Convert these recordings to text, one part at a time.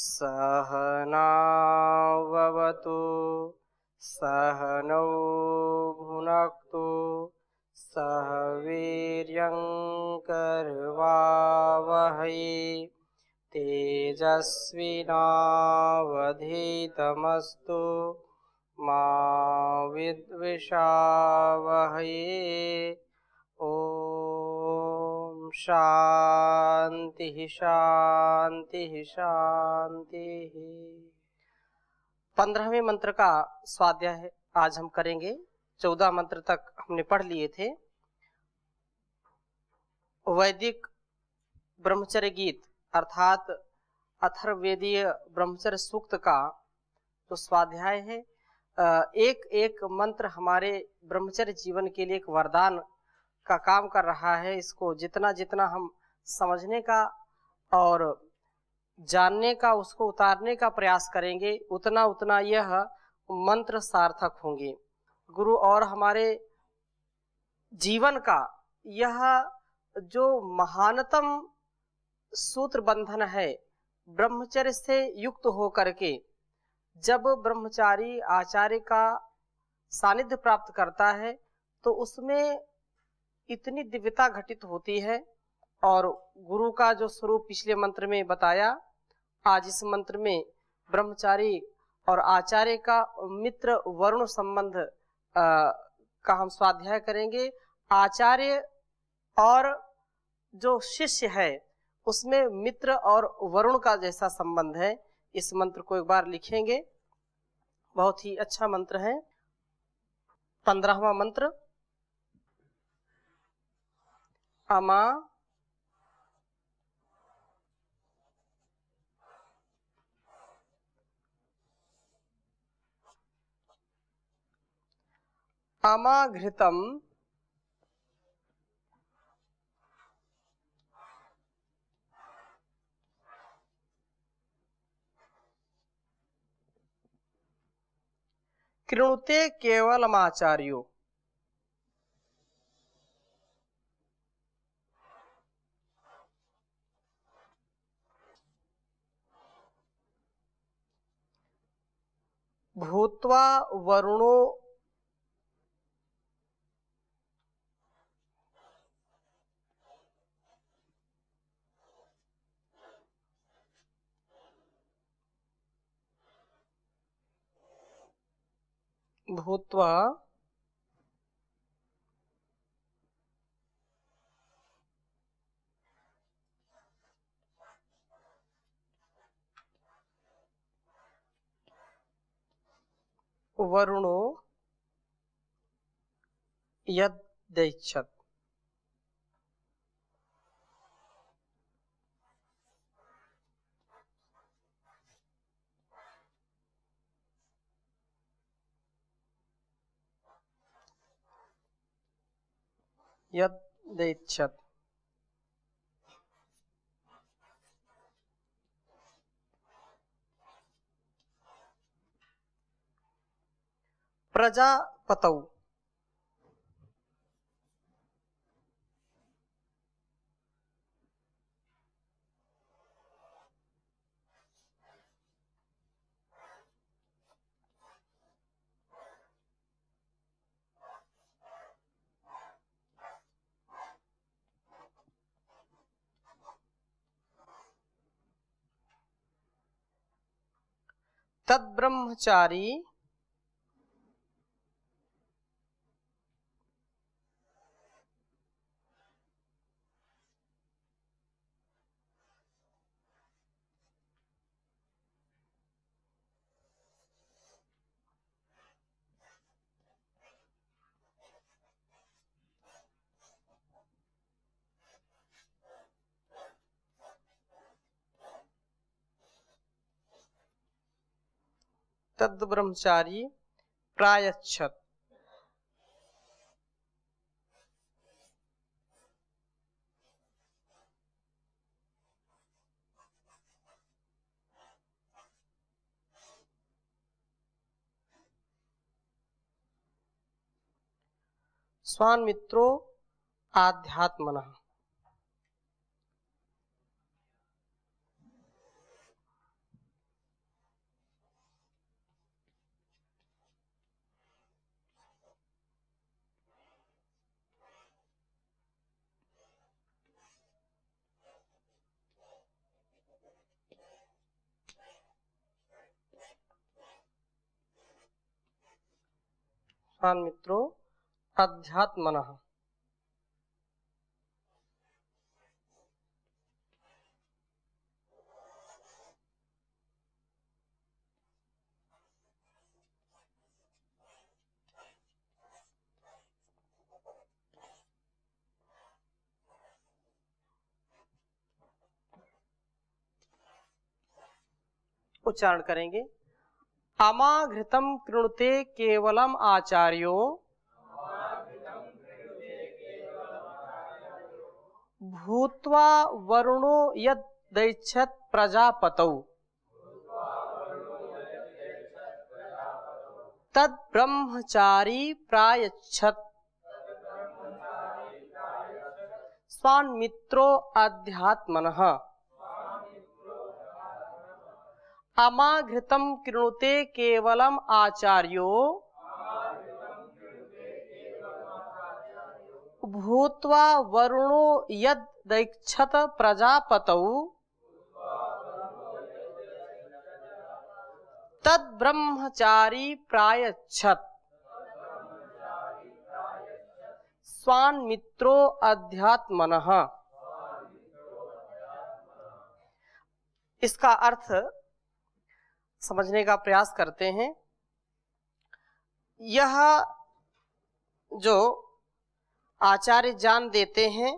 सहनाववतु सहनौ भुनक्तु सह वीर्यङ्करवावहै तेजस्विनावधीतमस्तु मा विद्विषावहै। ओम शांति शांति शांति। 15वें मंत्र का स्वाध्याय आज हम करेंगे। 14 मंत्र तक हमने पढ़ लिए थे। वैदिक ब्रह्मचर्य गीत अर्थात अथर्ववेदीय ब्रह्मचर्य सूक्त का जो स्वाध्याय है, एक एक मंत्र हमारे ब्रह्मचर्य जीवन के लिए एक वरदान का काम कर रहा है। इसको जितना जितना हम समझने का और जानने का, उसको उतारने का प्रयास करेंगे, उतना उतना यह मंत्र सार्थक होंगे। गुरु और हमारे जीवन का यह जो महानतम सूत्र बंधन है, ब्रह्मचर्य से युक्त होकर के जब ब्रह्मचारी आचार्य का सानिध्य प्राप्त करता है तो उसमें इतनी दिव्यता घटित होती है। और गुरु का जो स्वरूप पिछले मंत्र में बताया, आज इस मंत्र में ब्रह्मचारी और आचार्य का मित्र वरुण संबंध का हम स्वाध्याय करेंगे। आचार्य और जो शिष्य है उसमें मित्र और वरुण का जैसा संबंध है। इस मंत्र को एक बार लिखेंगे, बहुत ही अच्छा मंत्र है। 15वां मंत्र। अमा अमाघृतम कृणुते केवलमाचार्यो। भूत्वा वरुणो भूत्वा वरुणो यद्दैच्छत्। यद्दैच्छत्। प्रजापतौ तद्ब्रह्मचारी तद्ब्रह्मचारी प्रायच्छत्। स्वान्मित्रो आध्यात्मनः। स्वान् मित्रो अध्यात्मनः। उच्चारण करेंगे। अमाघृतं कृणुते केवलम आचार्यो भूत्वा वरुणो यद्दैच्छत् प्रजापतौ तद् ब्रह्मचारी प्रायच्छत् स्वान् मित्रो अध्यात्मनः। अमाघृतं कृणुते केवलम आचार्यो भूत्वा वरुणो यद्दैच्छत् प्रजापतौ तद् ब्रह्मचारी प्रायच्छत् स्वान् मित्रो अध्यात्मनः। इसका अर्थ समझने का प्रयास करते हैं। यह जो आचार्य ज्ञान देते हैं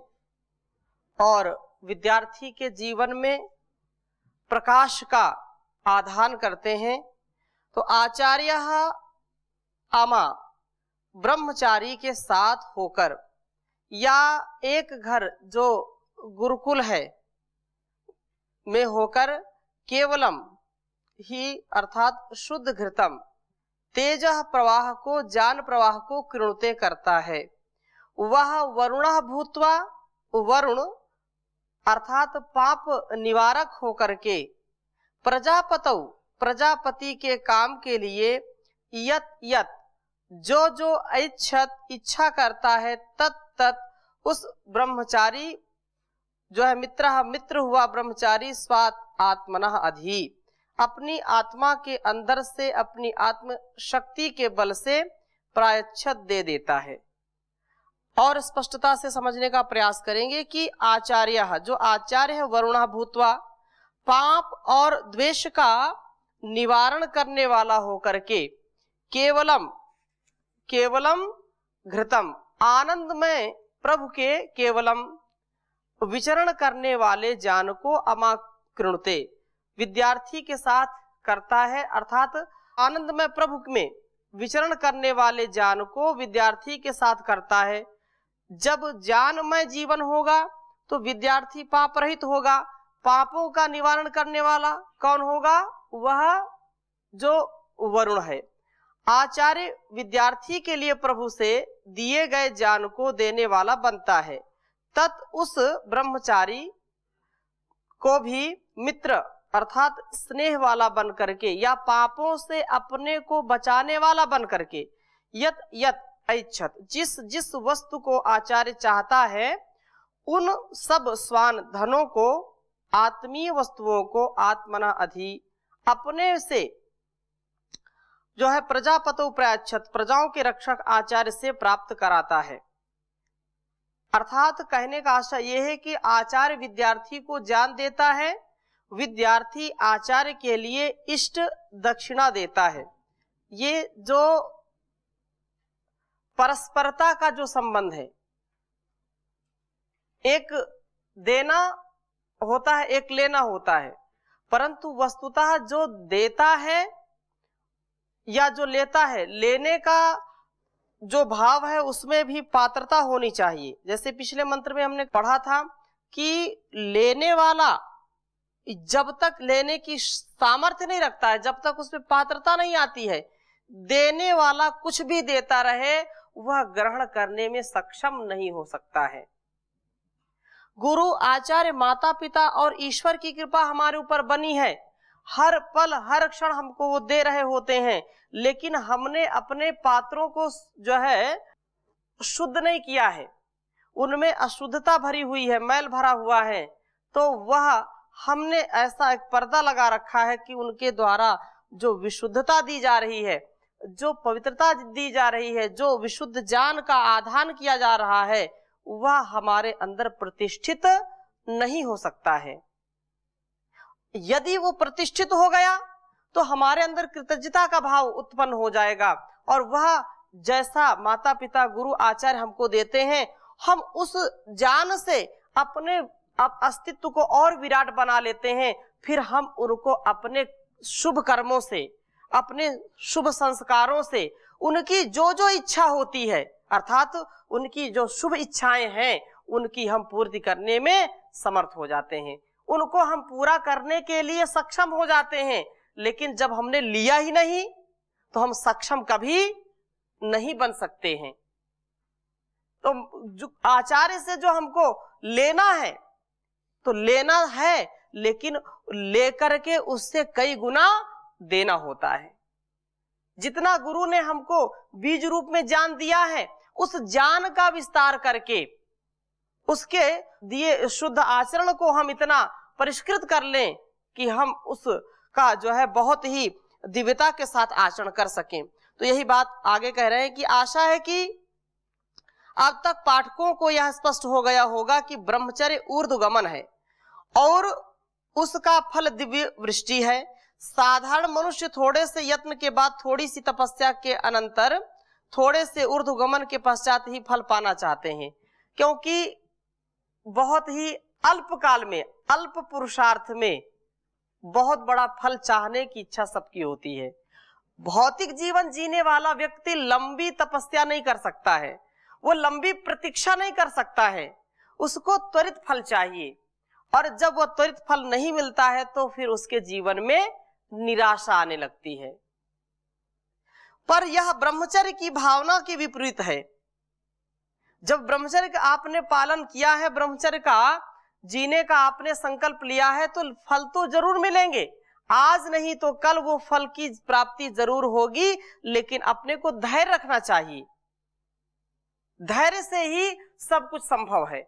और विद्यार्थी के जीवन में प्रकाश का आधान करते हैं, तो आचार्य आमा ब्रह्मचारी के साथ होकर या एक घर जो गुरुकुल है में होकर केवलम ही अर्थात शुद्ध घृतम तेज प्रवाह को ज्ञान प्रवाह को कृणुते करता है। वह वरुण भूत्वा वरुण अर्थात पाप निवारक होकर के प्रजापतौ प्रजापति के काम के लिए यत यत जो जो ऐच्छत इच्छा करता है तत् तत् उस ब्रह्मचारी जो है मित्र हुआ ब्रह्मचारी स्वात् आत्मनः अधि अपनी आत्मा के अंदर से अपनी आत्म शक्ति के बल से प्रायश्चित दे देता है। और स्पष्टता से समझने का प्रयास करेंगे कि आचार्य जो आचार्य है वरुणा भूत्वा पाप और द्वेष का निवारण करने वाला होकर के केवलम केवलम घृतम आनंदमय प्रभु के केवलम विचरण करने वाले ज्ञान को अमाकृणुते विद्यार्थी के साथ करता है, अर्थात आनंदमय प्रभु में विचरण करने वाले ज्ञान को विद्यार्थी के साथ करता है। जब ज्ञानमय जीवन होगा तो विद्यार्थी पाप रहित होगा। पापों का निवारण करने वाला कौन होगा? वह जो वरुण है। आचार्य विद्यार्थी के लिए प्रभु से दिए गए ज्ञान को देने वाला बनता है। तत् उस ब्रह्मचारी को भी मित्र अर्थात स्नेह वाला बन करके या पापों से अपने को बचाने वाला बन करके यत यत ऐच्छत जिस जिस वस्तु को आचार्य चाहता है उन सब स्वान धनों को आत्मीय वस्तुओं को आत्मना अधि अपने से जो है प्रजापतो प्रायच्छत प्रजाओं के रक्षक आचार्य से प्राप्त कराता है। अर्थात कहने का आशय यह है कि आचार्य विद्यार्थी को ज्ञान देता है, विद्यार्थी आचार्य के लिए इष्ट दक्षिणा देता है। ये जो परस्परता का जो संबंध है, एक देना होता है एक लेना होता है, परंतु वस्तुतः जो देता है या जो लेता है लेने का जो भाव है उसमें भी पात्रता होनी चाहिए। जैसे पिछले मंत्र में हमने पढ़ा था कि लेने वाला जब तक लेने की सामर्थ्य नहीं रखता है, जब तक उसमें पात्रता नहीं आती है, देने वाला कुछ भी देता रहे वह ग्रहण करने में सक्षम नहीं हो सकता है। गुरु आचार्य माता पिता और ईश्वर की कृपा हमारे ऊपर बनी है, हर पल हर क्षण हमको वो दे रहे होते हैं, लेकिन हमने अपने पात्रों को जो है शुद्ध नहीं किया है, उनमें अशुद्धता भरी हुई है, मैल भरा हुआ है, तो वह हमने ऐसा एक पर्दा लगा रखा है कि उनके द्वारा जो विशुद्धता दी जा रही है, जो पवित्रता दी जा रही है, जो विशुद्ध ज्ञान का आधान किया जा रहा है, वह हमारे अंदर प्रतिष्ठित नहीं हो सकता है। यदि वो प्रतिष्ठित हो गया तो हमारे अंदर कृतज्ञता का भाव उत्पन्न हो जाएगा, और वह जैसा माता पिता गुरु आचार्य हमको देते हैं, हम उस ज्ञान से अपने अस्तित्व को और विराट बना लेते हैं। फिर हम उनको अपने शुभ कर्मों से, अपने शुभ संस्कारों से, उनकी जो जो इच्छा होती है, अर्थात उनकी जो शुभ इच्छाएं हैं, उनकी हम पूर्ति करने में समर्थ हो जाते हैं, उनको हम पूरा करने के लिए सक्षम हो जाते हैं। लेकिन जब हमने लिया ही नहीं तो हम सक्षम कभी नहीं बन सकते हैं। तो जो आचार्य से जो हमको लेना है तो लेना है, लेकिन लेकर के उससे कई गुना देना होता है। जितना गुरु ने हमको बीज रूप में ज्ञान दिया है, उस ज्ञान का विस्तार करके उसके दिए शुद्ध आचरण को हम इतना परिष्कृत कर लें कि हम उसका जो है बहुत ही दिव्यता के साथ आचरण कर सकें। तो यही बात आगे कह रहे हैं कि आशा है कि अब तक पाठकों को यह स्पष्ट हो गया होगा कि ब्रह्मचर्य ऊर्ध्वगमन है और उसका फल दिव्य वृष्टि है। साधारण मनुष्य थोड़े से यत्न के बाद, थोड़ी सी तपस्या के अनंतर, थोड़े से ऊर्ध्वगमन के पश्चात ही फल पाना चाहते हैं, क्योंकि बहुत ही अल्प काल में, अल्प पुरुषार्थ में बहुत बड़ा फल चाहने की इच्छा सबकी होती है। भौतिक जीवन जीने वाला व्यक्ति लंबी तपस्या नहीं कर सकता है, वो लंबी प्रतीक्षा नहीं कर सकता है, उसको त्वरित फल चाहिए। और जब वो त्वरित फल नहीं मिलता है तो फिर उसके जीवन में निराशा आने लगती है। पर यह ब्रह्मचर्य की भावना की विपरीत है। जब ब्रह्मचर्य का आपने पालन किया है, ब्रह्मचर्य का जीने का आपने संकल्प लिया है, तो फल तो जरूर मिलेंगे, आज नहीं तो कल वो फल की प्राप्ति जरूर होगी। लेकिन अपने को धैर्य रखना चाहिए, धैर्य से ही सब कुछ संभव है।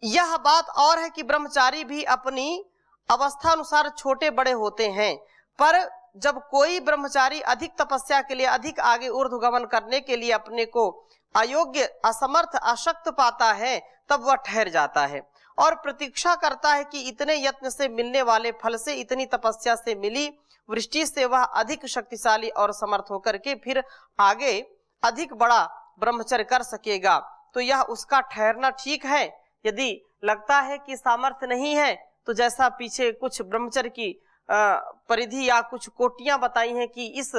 यह बात और है कि ब्रह्मचारी भी अपनी अवस्था अनुसार छोटे बड़े होते हैं, पर जब कोई ब्रह्मचारी अधिक तपस्या के लिए, अधिक आगे ऊर्ध्वगमन करने के लिए अपने को अयोग्य, असमर्थ, अशक्त पाता है, तब वह ठहर जाता है और प्रतीक्षा करता है कि इतने यत्न से मिलने वाले फल से, इतनी तपस्या से मिली वृष्टि से वह अधिक शक्तिशाली और समर्थ होकर के फिर आगे अधिक बड़ा ब्रह्मचर्य कर सकेगा। तो यह उसका ठहरना ठीक है। यदि लगता है कि सामर्थ्य नहीं है, तो जैसा पीछे कुछ ब्रह्मचर्य की परिधि या कुछ कोटियां बताई हैं कि इस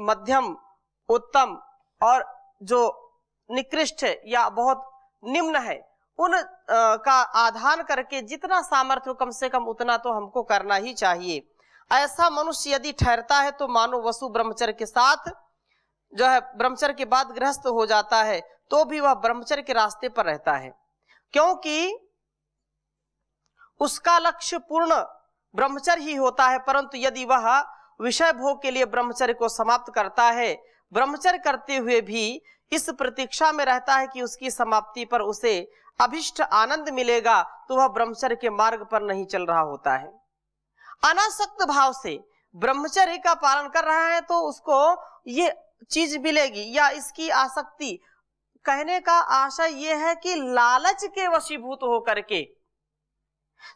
मध्यम, उत्तम और जो निकृष्ट या बहुत निम्न है, उन का आधान करके जितना सामर्थ्य हो कम से कम उतना तो हमको करना ही चाहिए। ऐसा मनुष्य यदि ठहरता है तो मानो वसु ब्रह्मचर्य के साथ जो है, ब्रह्मचर्य के बाद गृहस्थ हो जाता है, तो भी वह ब्रह्मचर्य के रास्ते पर रहता है, क्योंकि उसका लक्ष्य पूर्ण ब्रह्मचर्य ही होता है। परंतु यदि वह विषय भोग के लिए ब्रह्मचर्य को समाप्त करता है, ब्रह्मचर्य करते हुए भी इस प्रतीक्षा में रहता है कि उसकी समाप्ति पर उसे अभिष्ट आनंद मिलेगा, तो वह ब्रह्मचर्य के मार्ग पर नहीं चल रहा होता है। अनासक्त भाव से ब्रह्मचर्य का पालन कर रहा है तो उसको ये चीज मिलेगी, या इसकी आसक्ति, कहने का आशय यह है कि लालच के वशीभूत होकर के,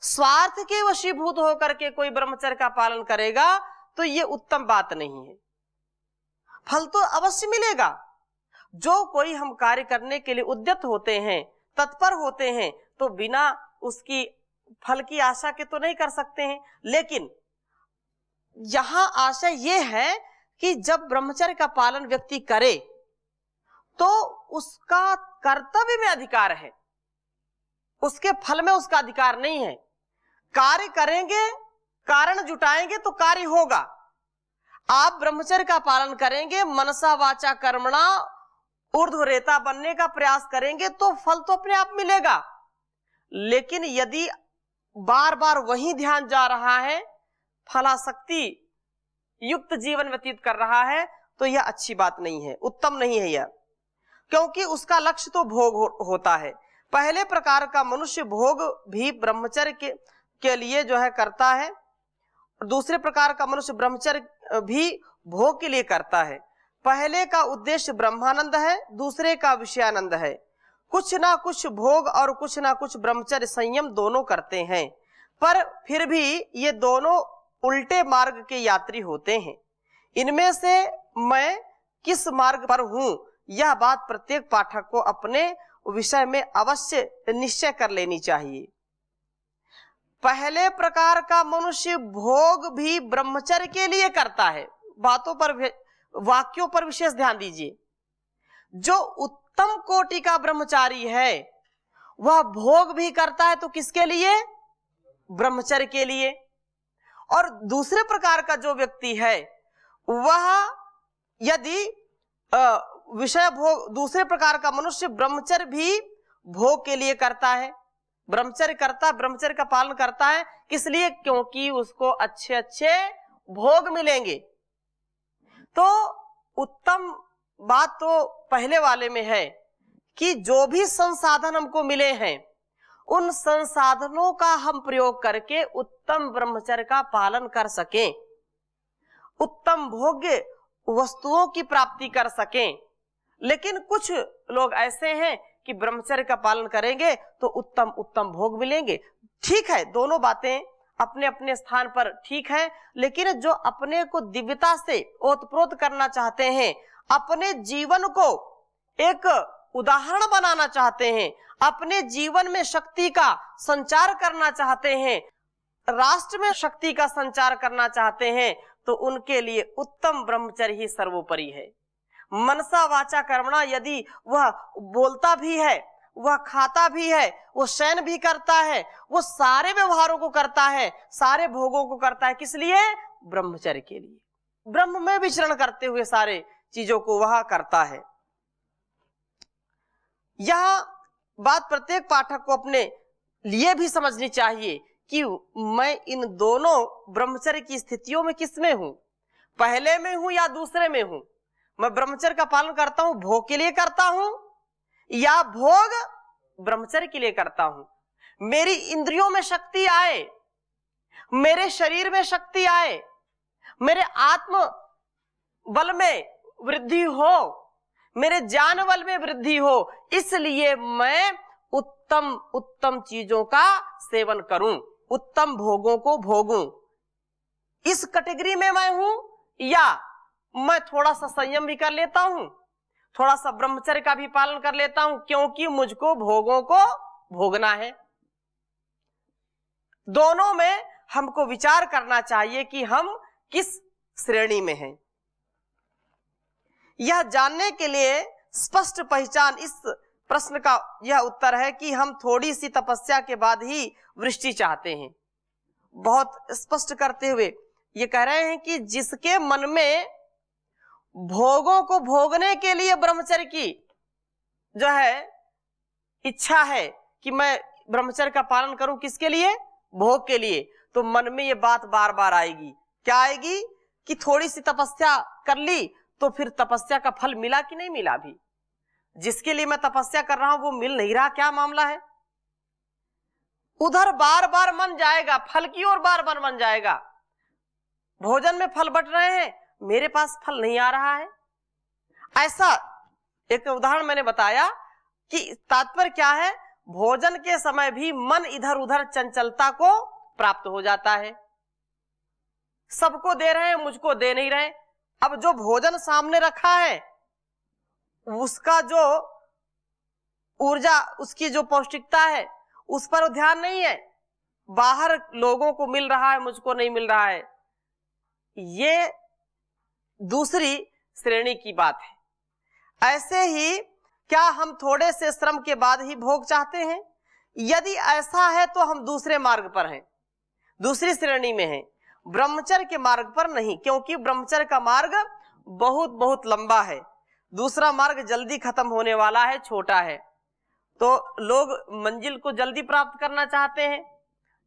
स्वार्थ के वशीभूत होकर के कोई ब्रह्मचर्य का पालन करेगा तो ये उत्तम बात नहीं है। फल तो अवश्य मिलेगा। जो कोई हम कार्य करने के लिए उद्यत होते हैं, तत्पर होते हैं, तो बिना उसकी फल की आशा के तो नहीं कर सकते हैं। लेकिन यहां आशय यह है कि जब ब्रह्मचर्य का पालन व्यक्ति करे तो उसका कर्तव्य में अधिकार है, उसके फल में उसका अधिकार नहीं है। कार्य करेंगे, कारण जुटाएंगे तो कार्य होगा। आप ब्रह्मचर्य का पालन करेंगे, मनसा वाचा कर्मणा ऊर्ध्वरेता बनने का प्रयास करेंगे तो फल तो अपने आप मिलेगा। लेकिन यदि बार बार वही ध्यान जा रहा है, फलासक्ति युक्त जीवन व्यतीत कर रहा है, तो यह अच्छी बात नहीं है, उत्तम नहीं है यह, क्योंकि उसका लक्ष्य तो भोग होता है। पहले प्रकार का मनुष्य भोग भी ब्रह्मचर्य के लिए जो है करता है, दूसरे प्रकार का मनुष्य ब्रह्मचर्य भी भोग के लिए करता है। पहले का उद्देश्य ब्रह्मानंद है, दूसरे का विषयानंद है। कुछ ना कुछ भोग और कुछ ना कुछ ब्रह्मचर्य संयम दोनों करते हैं, पर फिर भी ये दोनों उल्टे मार्ग के यात्री होते हैं। इनमें से मैं किस मार्ग पर हूं, यह बात प्रत्येक पाठक को अपने विषय में अवश्य निश्चय कर लेनी चाहिए। पहले प्रकार का मनुष्य भोग भी ब्रह्मचर्य के लिए करता है। बातों पर, वाक्यों पर विशेष ध्यान दीजिए। जो उत्तम कोटि का ब्रह्मचारी है वह भोग भी करता है, तो किसके लिए? ब्रह्मचर्य के लिए। और दूसरे प्रकार का जो व्यक्ति है वह यदि विषय भोग, दूसरे प्रकार का मनुष्य ब्रह्मचर्य भी भोग के लिए करता है, ब्रह्मचर्य करता, ब्रह्मचर्य का पालन करता है। किस लिए? क्योंकि उसको अच्छे अच्छे भोग मिलेंगे। तो उत्तम बात तो पहले वाले में है कि जो भी संसाधन हमको मिले हैं उन संसाधनों का हम प्रयोग करके उत्तम ब्रह्मचर्य का पालन कर सकें, उत्तम भोग्य वस्तुओं की प्राप्ति कर सकें। लेकिन कुछ लोग ऐसे हैं कि ब्रह्मचर्य का पालन करेंगे तो उत्तम उत्तम भोग मिलेंगे। ठीक है, दोनों बातें अपने अपने स्थान पर ठीक है, लेकिन जो अपने को दिव्यता से ओतप्रोत करना चाहते हैं, अपने जीवन को एक उदाहरण बनाना चाहते हैं, अपने जीवन में शक्ति का संचार करना चाहते हैं, राष्ट्र में शक्ति का संचार करना चाहते हैं, तो उनके लिए उत्तम ब्रह्मचर्य ही सर्वोपरि है। मनसा वाचा कर्मणा, यदि वह बोलता भी है, वह खाता भी है, वो शयन भी करता है, वो सारे व्यवहारों को करता है, सारे भोगों को करता है, किस लिए? ब्रह्मचर्य के लिए। ब्रह्म में विचरण करते हुए सारे चीजों को वह करता है। यह बात प्रत्येक पाठक को अपने लिए भी समझनी चाहिए कि मैं इन दोनों ब्रह्मचर्य की स्थितियों में किस में हूं, पहले में हूं या दूसरे में हूं। मैं ब्रह्मचर्य का पालन करता हूं, भोग के लिए करता हूं, या भोग ब्रह्मचर्य के लिए करता हूं। मेरी इंद्रियों में शक्ति आए, मेरे शरीर में शक्ति आए, मेरे आत्म बल में वृद्धि हो, मेरे ज्ञान बल में वृद्धि हो, इसलिए मैं उत्तम उत्तम चीजों का सेवन करूं, उत्तम भोगों को भोगूं। इस कैटेगरी में मैं हूं, या मैं थोड़ा सा संयम भी कर लेता हूं, थोड़ा सा ब्रह्मचर्य का भी पालन कर लेता हूं, क्योंकि मुझको भोगों को भोगना है। दोनों में हमको विचार करना चाहिए कि हम किस श्रेणी में हैं। यह जानने के लिए स्पष्ट पहचान, इस प्रश्न का यह उत्तर है कि हम थोड़ी सी तपस्या के बाद ही वृष्टि चाहते हैं। बहुत स्पष्ट करते हुए ये कह रहे हैं कि जिसके मन में भोगों को भोगने के लिए ब्रह्मचर्य की जो है इच्छा है कि मैं ब्रह्मचर्य का पालन करूं, किसके लिए? भोग के लिए, तो मन में ये बात बार बार आएगी। क्या आएगी? कि थोड़ी सी तपस्या कर ली तो फिर तपस्या का फल मिला कि नहीं मिला भी, जिसके लिए मैं तपस्या कर रहा हूं वो मिल नहीं रहा, क्या मामला है? उधर बार बार मन जाएगा, फल की ओर बार बार मन जाएगा। भोजन में फल बट रहे हैं, मेरे पास फल नहीं आ रहा है। ऐसा एक उदाहरण मैंने बताया कि तात्पर्य क्या है, भोजन के समय भी मन इधर उधर चंचलता को प्राप्त हो जाता है। सबको दे रहे हैं, मुझको दे नहीं रहे। अब जो भोजन सामने रखा है उसका जो ऊर्जा, उसकी जो पौष्टिकता है उस पर ध्यान नहीं है, बाहर लोगों को मिल रहा है, मुझको नहीं मिल रहा है। ये दूसरी श्रेणी की बात है। ऐसे ही क्या हम थोड़े से श्रम के बाद ही भोग चाहते हैं? यदि ऐसा है तो हम दूसरे मार्ग पर हैं, दूसरी श्रेणी में हैं, ब्रह्मचर्य के मार्ग पर नहीं, क्योंकि ब्रह्मचर्य का मार्ग बहुत बहुत लंबा है, दूसरा मार्ग जल्दी खत्म होने वाला है, छोटा है। तो लोग मंजिल को जल्दी प्राप्त करना चाहते हैं,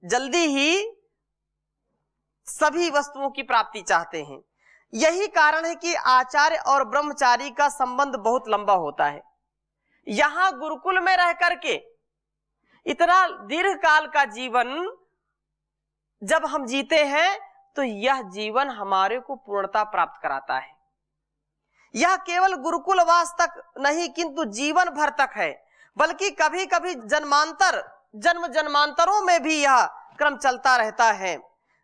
जल्दी ही सभी वस्तुओं की प्राप्ति चाहते हैं। यही कारण है कि आचार्य और ब्रह्मचारी का संबंध बहुत लंबा होता है। यहां गुरुकुल में रह करके इतना दीर्घ काल का जीवन जब हम जीते हैं तो यह जीवन हमारे को पूर्णता प्राप्त कराता है। यह केवल गुरुकुलवास तक नहीं किंतु जीवन भर तक है, बल्कि कभी कभी जन्म जन्मांतरों में भी यह क्रम चलता रहता है,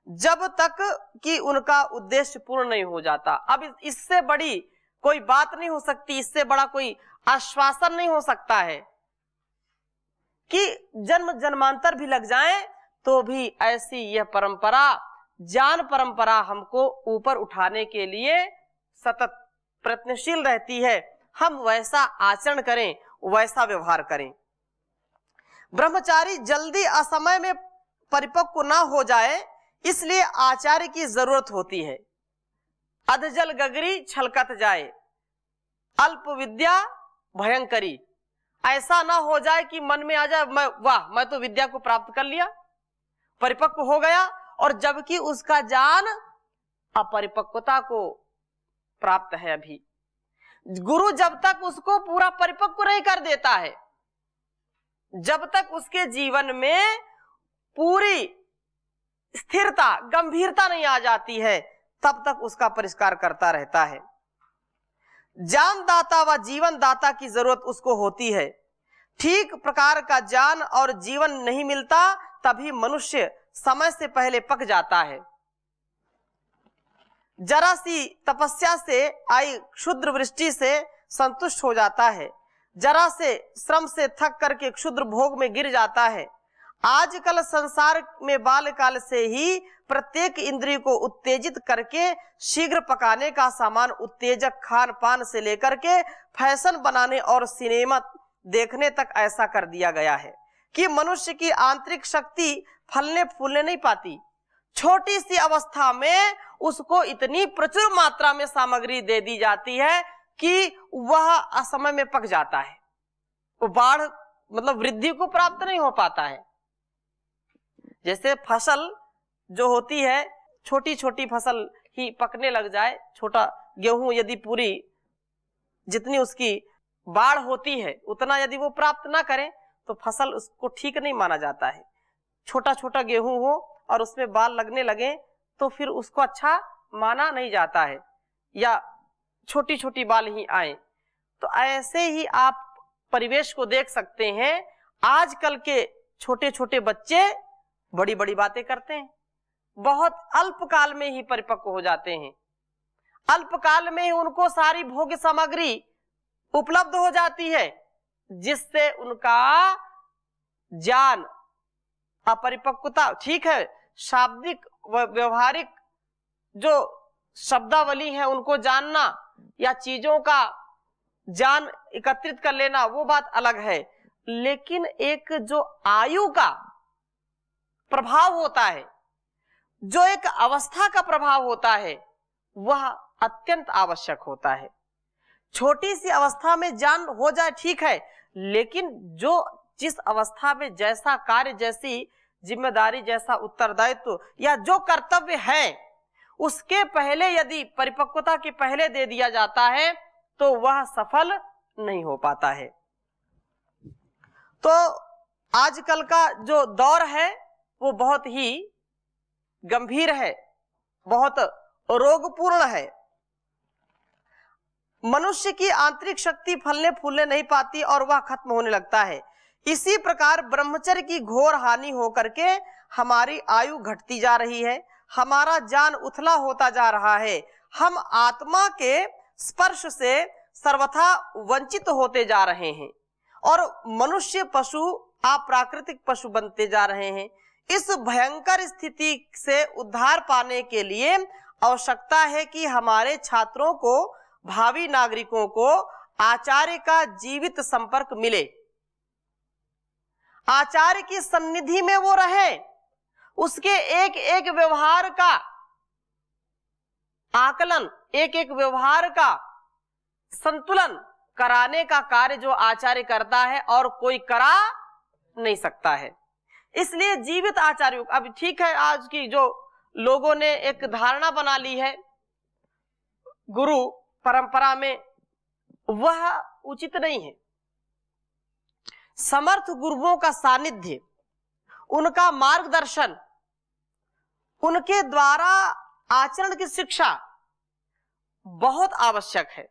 जब तक कि उनका उद्देश्य पूर्ण नहीं हो जाता। अब इससे बड़ी कोई बात नहीं हो सकती, इससे बड़ा कोई आश्वासन नहीं हो सकता है कि जन्म जन्मांतर भी लग जाए तो भी ऐसी यह परंपरा, ज्ञान परंपरा हमको ऊपर उठाने के लिए सतत प्रयत्नशील रहती है। हम वैसा आचरण करें, वैसा व्यवहार करें। ब्रह्मचारी जल्दी असमय में परिपक्व ना हो जाए, इसलिए आचार्य की जरूरत होती है। अधजल गगरी छलकत जाए, अल्प विद्या भयंकरी। ऐसा ना हो जाए कि मन में आ जाए मैं तो विद्या को प्राप्त कर लिया, परिपक्व हो गया, और जबकि उसका ज्ञान अपरिपक्वता को प्राप्त है। अभी गुरु जब तक उसको पूरा परिपक्व नहीं कर देता है, जब तक उसके जीवन में पूरी स्थिरता, गंभीरता नहीं आ जाती है, तब तक उसका परिष्कार करता रहता है। ज्ञान दाता व जीवन दाता की जरूरत उसको होती है। ठीक प्रकार का ज्ञान और जीवन नहीं मिलता, तभी मनुष्य समय से पहले पक जाता है। जरा सी तपस्या से आई क्षुद्र वृष्टि से संतुष्ट हो जाता है, जरा से श्रम से थक करके क्षुद्र भोग में गिर जाता है। आजकल संसार में बाल्यकाल से ही प्रत्येक इंद्रिय को उत्तेजित करके शीघ्र पकाने का सामान, उत्तेजक खान पान से लेकर के फैशन बनाने और सिनेमा देखने तक ऐसा कर दिया गया है कि मनुष्य की आंतरिक शक्ति फलने फूलने नहीं पाती। छोटी सी अवस्था में उसको इतनी प्रचुर मात्रा में सामग्री दे दी जाती है कि वह असमय में पक जाता है, वो बाढ़ मतलब वृद्धि को प्राप्त नहीं हो पाता है। जैसे फसल जो होती है, छोटी छोटी फसल ही पकने लग जाए, छोटा गेहूं यदि पूरी जितनी उसकी बाढ़ होती है उतना यदि वो प्राप्त ना करे तो फसल उसको ठीक नहीं माना जाता है। छोटा छोटा गेहूं हो और उसमें बाल लगने लगे तो फिर उसको अच्छा माना नहीं जाता है, या छोटी छोटी बाल ही आए। तो ऐसे ही आप परिवेश को देख सकते हैं। आजकल के छोटे छोटे बच्चे बड़ी बड़ी बातें करते हैं, बहुत अल्पकाल में ही परिपक्व हो जाते हैं, अल्पकाल में ही उनको सारी भोग्य सामग्री उपलब्ध हो जाती है, जिससे उनका ज्ञान अपरिपक्वता, ठीक है, शाब्दिक व व्यवहारिक जो शब्दावली है उनको जानना या चीजों का ज्ञान एकत्रित कर लेना वो बात अलग है, लेकिन एक जो आयु का प्रभाव होता है, जो एक अवस्था का प्रभाव होता है, वह अत्यंत आवश्यक होता है। छोटी सी अवस्था में ज्ञान हो जाए ठीक है, लेकिन जो जिस अवस्था में जैसा कार्य, जैसी जिम्मेदारी, जैसा उत्तरदायित्व या जो कर्तव्य है, उसके पहले यदि परिपक्वता के पहले दे दिया जाता है तो वह सफल नहीं हो पाता है। तो आजकल का जो दौर है वो बहुत ही गंभीर है, बहुत रोगपूर्ण है। मनुष्य की आंतरिक शक्ति फलने फूलने नहीं पाती और वह खत्म होने लगता है। इसी प्रकार ब्रह्मचर्य की घोर हानि होकर के हमारी आयु घटती जा रही है, हमारा ज्ञान उथला होता जा रहा है, हम आत्मा के स्पर्श से सर्वथा वंचित होते जा रहे हैं और मनुष्य पशु अप्राकृतिक पशु बनते जा रहे हैं। इस भयंकर स्थिति से उद्धार पाने के लिए आवश्यकता है कि हमारे छात्रों को, भावी नागरिकों को आचार्य का जीवित संपर्क मिले, आचार्य की सन्निधि में वो रहे, उसके एक एक व्यवहार का आकलन, एक एक व्यवहार का संतुलन कराने का कार्य जो आचार्य करता है और कोई करा नहीं सकता है। इसलिए जीवित आचार्य, अब ठीक है आज की जो लोगों ने एक धारणा बना ली है गुरु परंपरा में, वह उचित नहीं है। समर्थ गुरुओं का सानिध्य, उनका मार्गदर्शन, उनके द्वारा आचरण की शिक्षा बहुत आवश्यक है।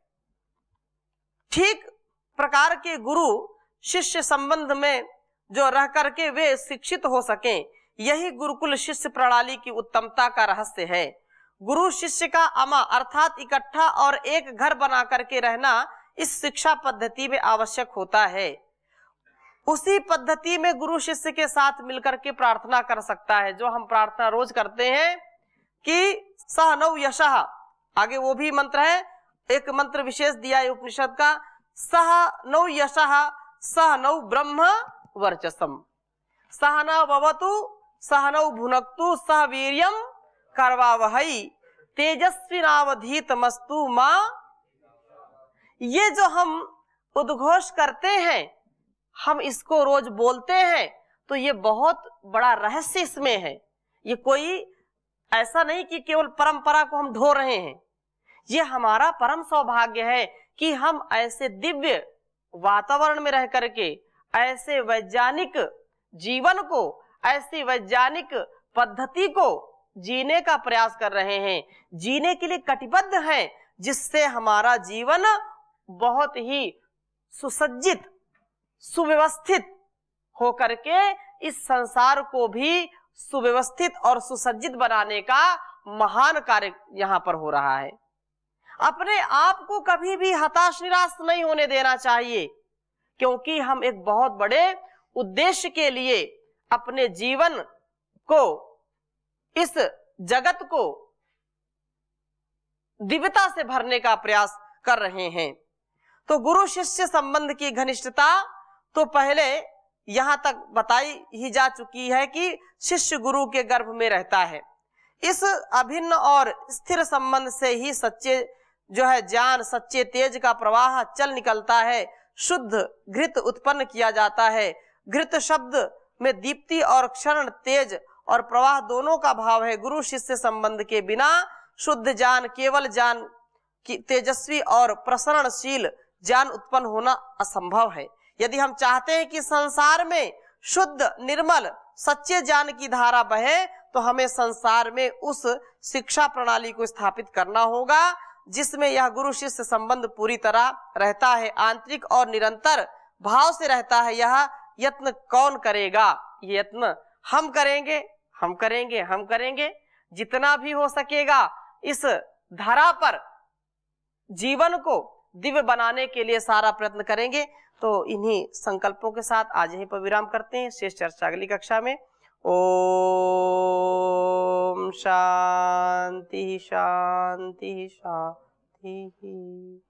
ठीक प्रकार के गुरु शिष्य संबंध में जो रह करके वे शिक्षित हो सकें, यही गुरुकुल शिष्य प्रणाली की उत्तमता का रहस्य है। गुरु शिष्य का अमा अर्थात इकट्ठा और एक घर बना करके रहना इस शिक्षा पद्धति में आवश्यक होता है। उसी पद्धति में गुरु शिष्य के साथ मिलकर के प्रार्थना कर सकता है, जो हम प्रार्थना रोज करते हैं कि सह नौ यशः, आगे वो भी मंत्र है, एक मंत्र विशेष दिया है उपनिषद का, सह नौ यशः सह नौ ब्रह्म वर्चसम सह न भवतु सह नौ भुनक्तु सह वीर्यम करवावहै तेजस्विनावधीतमस्तु मां। ये जो हम उद्घोष करते हैं, हम इसको रोज बोलते हैं, तो ये बहुत बड़ा रहस्य इसमें है। ये कोई ऐसा नहीं कि केवल परंपरा को हम ढो रहे हैं। ये हमारा परम सौभाग्य है कि हम ऐसे दिव्य वातावरण में रह करके ऐसे वैज्ञानिक जीवन को, ऐसी वैज्ञानिक पद्धति को जीने का प्रयास कर रहे हैं, जीने के लिए कटिबद्ध हैं, जिससे हमारा जीवन बहुत ही सुसज्जित सुव्यवस्थित होकर के इस संसार को भी सुव्यवस्थित और सुसज्जित बनाने का महान कार्य यहाँ पर हो रहा है। अपने आप को कभी भी हताश निराश नहीं होने देना चाहिए, क्योंकि हम एक बहुत बड़े उद्देश्य के लिए अपने जीवन को, इस जगत को दिव्यता से भरने का प्रयास कर रहे हैं। तो गुरु शिष्य संबंध की घनिष्ठता तो पहले यहां तक बताई ही जा चुकी है कि शिष्य गुरु के गर्भ में रहता है। इस अभिन्न और स्थिर संबंध से ही सच्चे जो है ज्ञान, सच्चे तेज का प्रवाह चल निकलता है, शुद्ध घृत उत्पन्न किया जाता है। घृत शब्द में दीप्ति और क्षरण, तेज और प्रवाह दोनों का भाव है। गुरु शिष्य संबंध के बिना शुद्ध ज्ञान, केवल ज्ञान की तेजस्वी और प्रसरणशील ज्ञान उत्पन्न होना असंभव है। यदि हम चाहते हैं कि संसार में शुद्ध निर्मल सच्चे ज्ञान की धारा बहे, तो हमें संसार में उस शिक्षा प्रणाली को स्थापित करना होगा जिसमें यह गुरु शिष्य संबंध पूरी तरह रहता है, आंतरिक और निरंतर भाव से रहता है। यह यत्न कौन करेगा? ये यत्न हम करेंगे, हम करेंगे, हम करेंगे। जितना भी हो सकेगा इस धरा पर जीवन को दिव्य बनाने के लिए सारा प्रयत्न करेंगे। तो इन्हीं संकल्पों के साथ आज यहीं पर विराम करते हैं। शेष चर्चा अगली कक्षा में। ओम शांति शांति शांति।